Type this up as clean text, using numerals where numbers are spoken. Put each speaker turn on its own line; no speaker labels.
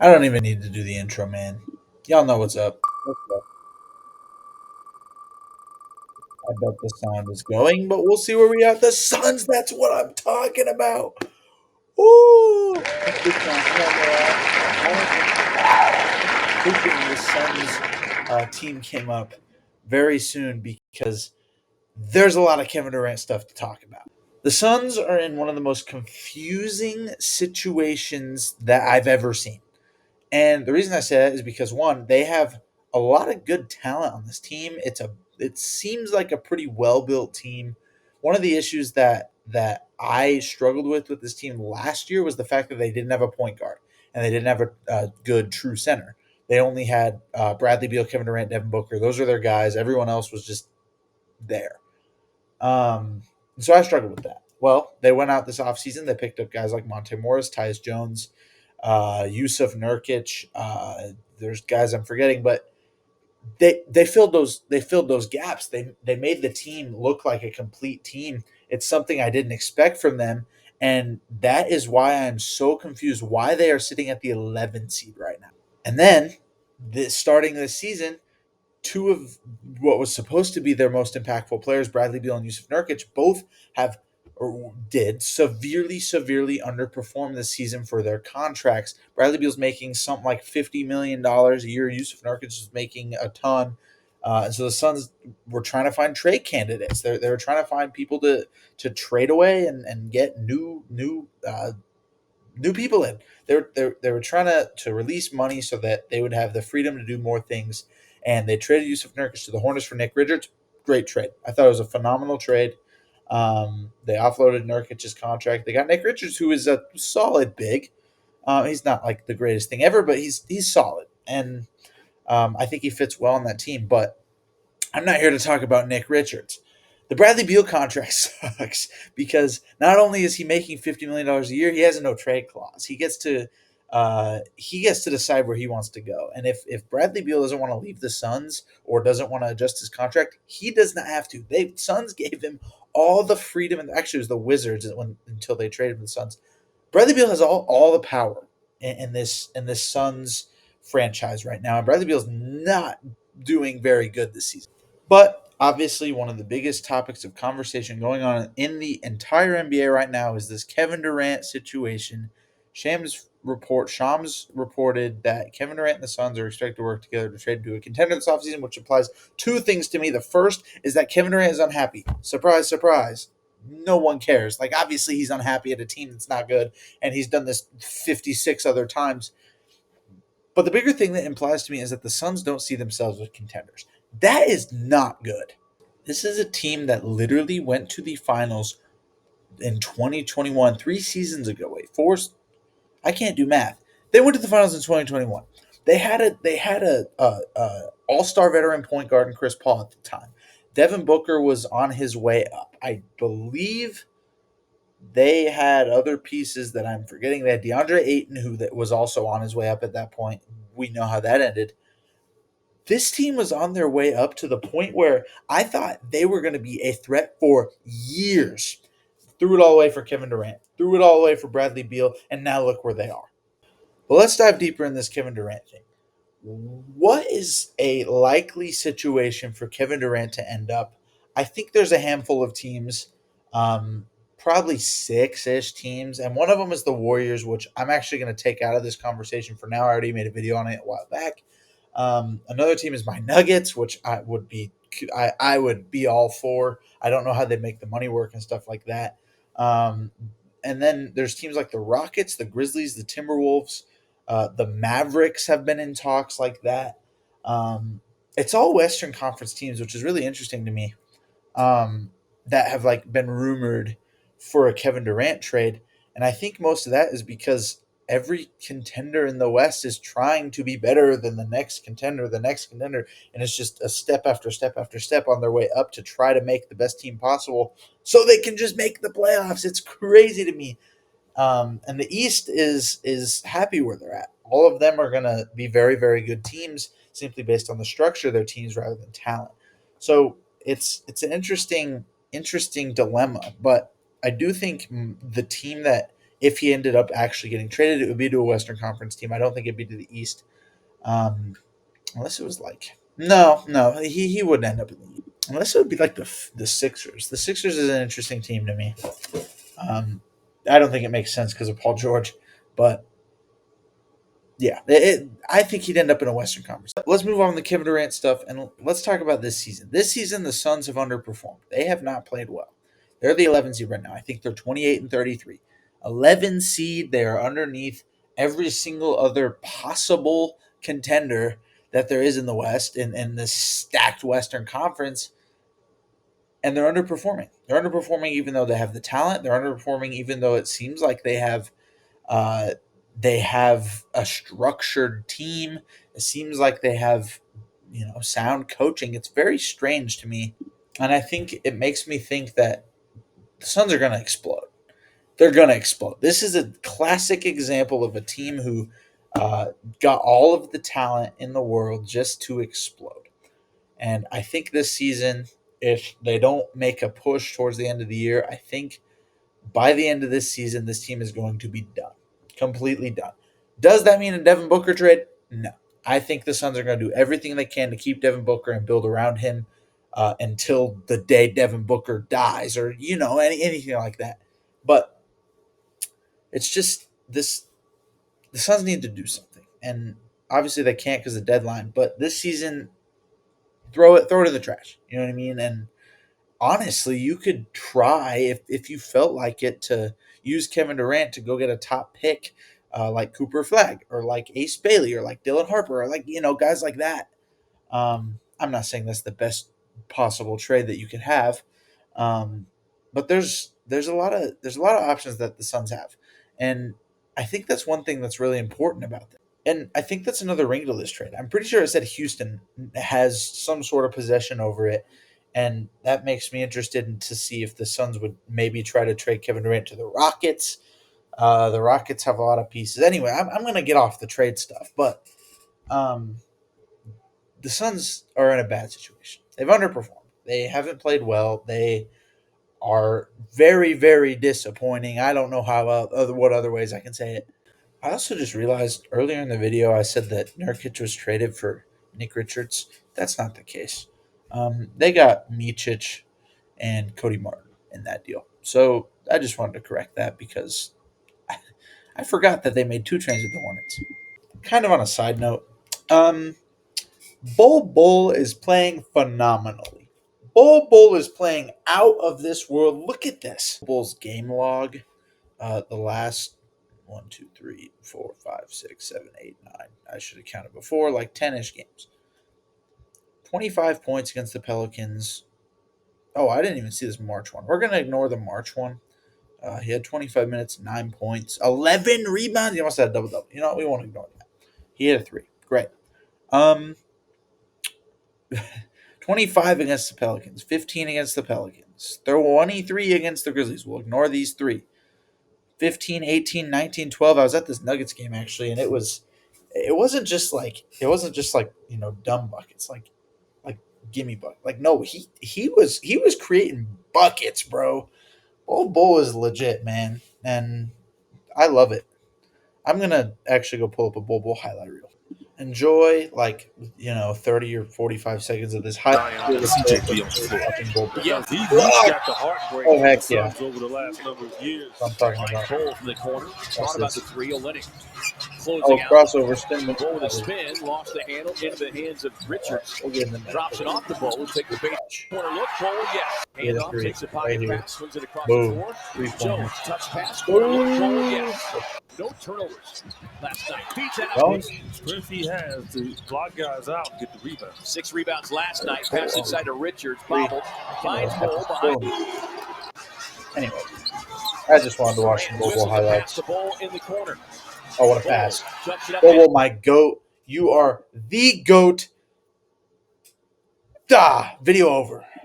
I don't even need to do the intro, man. Y'all know what's up. What's up? I bet the sound is going, but we'll see where we are. The Suns, that's what I'm talking about. Ooh! Hoping the Suns team came up very soon because there's a lot of Kevin Durant stuff to talk about. The Suns are in one of the most confusing situations that I've ever seen. And the reason I say that is because one, they have a lot of good talent on this team. It seems like a pretty well built team. One of the issues that I struggled with this team last year was the fact that they didn't have a point guard and they didn't have a good true center. They only had Bradley Beal, Kevin Durant, Devin Booker. Those are their guys. Everyone else was just there. So I struggled with that. Well, they went out this offseason. They picked up guys like Monte Morris, Tyus Jones, Yusuf Nurkic. There's guys I'm forgetting, but they filled those gaps. They made the team look like a complete team. It's something I didn't expect from them, and that is why I'm so confused why they are sitting at the 11 seed right now. And then starting this season, two of what was supposed to be their most impactful players, Bradley Beal and Yusuf Nurkic, both have or did severely underperform this season for their contracts. Bradley Beal's making something like $50 million a year. Yusuf Nurkic is making a ton. And so the Suns were trying to find trade candidates. They were trying to find people to trade away and get new people in. They were trying to release money so that they would have the freedom to do more things. And they traded Yusuf Nurkic to the Hornets for Nick Richards. Great trade. I thought it was a phenomenal trade. They offloaded Nurkic's contract. They got Nick Richards, who is a solid big. He's not like the greatest thing ever, but he's solid, and I think he fits well on that team. But I'm not here to talk about Nick Richards. The Bradley Beal contract sucks because not only is he making $50 million a year, he has a no trade clause. He gets to decide where he wants to go. And if Bradley Beal doesn't want to leave the Suns or doesn't want to adjust his contract, he does not have to. They Suns gave him all the freedom, and actually it was the Wizards until they traded him to the Suns. Bradley Beal has all the power in this Suns franchise right now, and Bradley Beal's not doing very good this season. But obviously, one of the biggest topics of conversation going on in the entire NBA right now is this Kevin Durant situation. Shams reported that Kevin Durant and the Suns are expected to work together to trade to a contender this offseason, which implies two things to me. The first is that Kevin Durant is unhappy. Surprise, surprise. No one cares. Like, obviously, he's unhappy at a team that's not good, and he's done this 56 other times. But the bigger thing that implies to me is that the Suns don't see themselves as contenders. That is not good. This is a team that literally went to the finals in 2021, 3 seasons ago. Wait, four. I can't do math. They went to the finals in 2021. They had a all-star veteran point guard in Chris Paul at the time. Devin Booker was on his way up. I believe they had other pieces that I'm forgetting. They had DeAndre Ayton, who that was also on his way up at that point. We know how that ended. This team was on their way up to the point where I thought they were going to be a threat for years. Threw it all away for Kevin Durant, threw it all away for Bradley Beal, and now look where they are. But let's dive deeper in this Kevin Durant thing. What is a likely situation for Kevin Durant to end up? I think there's a handful of teams, probably six-ish teams, and one of them is the Warriors, which I'm actually going to take out of this conversation for now. I already made a video on it a while back. Another team is my Nuggets, which I would be all for. I don't know how they make the money work and stuff like that. Um, and then there's teams like the Rockets, the Grizzlies, the Timberwolves, the Mavericks have been in talks like that. It's all Western Conference teams, which is really interesting to me. That have like been rumored for a Kevin Durant trade, and I think most of that is because every contender in the West is trying to be better than the next contender, and it's just a step after step after step on their way up to try to make the best team possible so they can just make the playoffs. It's crazy to me. And the East is happy where they're at. All of them are going to be very very good teams simply based on the structure of their teams rather than talent. So it's an interesting dilemma, but I do think the team that if he ended up actually getting traded, it would be to a Western Conference team. I don't think it'd be to the East, unless it was like no, he wouldn't end up in the East. Unless it would be like the Sixers. The Sixers is an interesting team to me. I don't think it makes sense because of Paul George, but yeah, I think he'd end up in a Western Conference. Let's move on to the Kevin Durant stuff, and let's talk about this season. This season, the Suns have underperformed. They have not played well. They're the 11 seed right now. I think they're 28 and 33. 11 seed. They are underneath every single other possible contender that there is in the West in this stacked Western Conference, and they're underperforming. They're underperforming even though they have the talent. They're underperforming even though it seems like uh, they have a structured team. It seems like they have, sound coaching. It's very strange to me. And I think it makes me think that the Suns are going to explode. They're going to explode. This is a classic example of a team who got all of the talent in the world just to explode. And I think this season, if they don't make a push towards the end of the year, I think by the end of this season, this team is going to be done. Completely done. Does that mean a Devin Booker trade? No. I think the Suns are going to do everything they can to keep Devin Booker and build around him until the day Devin Booker dies or, anything like that. But it's just this the Suns need to do something. And obviously they can't because of the deadline. But this season, throw it in the trash. You know what I mean? And honestly, you could try if you felt like it to use Kevin Durant to go get a top pick like Cooper Flag or like Ace Bailey or like Dylan Harper or like guys like that. I'm not saying that's the best possible trade that you could have, but there's a lot of options that the Suns have, and I think that's one thing that's really important about them. And I think that's another wrinkle to this trade. I'm pretty sure it said Houston has some sort of possession over it, and that makes me interested to see if the Suns would maybe try to trade Kevin Durant to the Rockets. The Rockets have a lot of pieces. Anyway, I'm going to get off the trade stuff, but um, the Suns are in a bad situation. They've underperformed. They haven't played well. They are very, very disappointing. I don't know what other ways I can say it. I also just realized earlier in the video I said that Nurkic was traded for Nick Richards. That's not the case. They got Micic and Cody Martin in that deal. So I just wanted to correct that because I forgot that they made two trades with the Hornets. Kind of on a side note, Bol is playing phenomenally. Bol is playing out of this world. Look at this. Bol's game log, the last 1, 2, 3, 4, 5, 6, 7, 8, 9. I should have counted before, like 10-ish games. 25 points against the Pelicans. Oh, I didn't even see this March one. We're going to ignore the March one. He had 25 minutes, 9 points, 11 rebounds. He almost had a double-double. We won't ignore that. He had a 3. Great. 25 against the Pelicans, 15 against the Pelicans, 23 against the Grizzlies. We'll ignore these 3. 15, 18, 19, 12. I was at this Nuggets game actually, and it wasn't just like dumb buckets, like gimme bucket. Like no, he was creating buckets, bro. Bol is legit, man, and I love it. I'm gonna actually go pull up a Bol highlight reel. Enjoy 30 or 45 seconds of this highlight.
Yeah, he's got the heartbreak.
Oh heck yeah!
Over the last number of years.
I'm talking about.
Bol from the corner. Thought about the 3. Olynyk
closing crossover spin.
Bol with a spin, lost the handle into the hands of Richards. Drops it off the Bol. Take the base corner look. Bol, yes. Hand off, takes the pocket pass, swings it across the floor. Jones, touch pass, corner look. Bol, yes. No turnovers last night. Beats out.
Strength he has to block guys out and get the rebound.
6 rebounds last night. Pass inside to Richards. Bobbled. Finds Bol behind.
Anyway, I just wanted to watch some Bol highlights.
The Bol in the corner.
Oh, what a pass. Bol, my GOAT. You are the GOAT. Video over.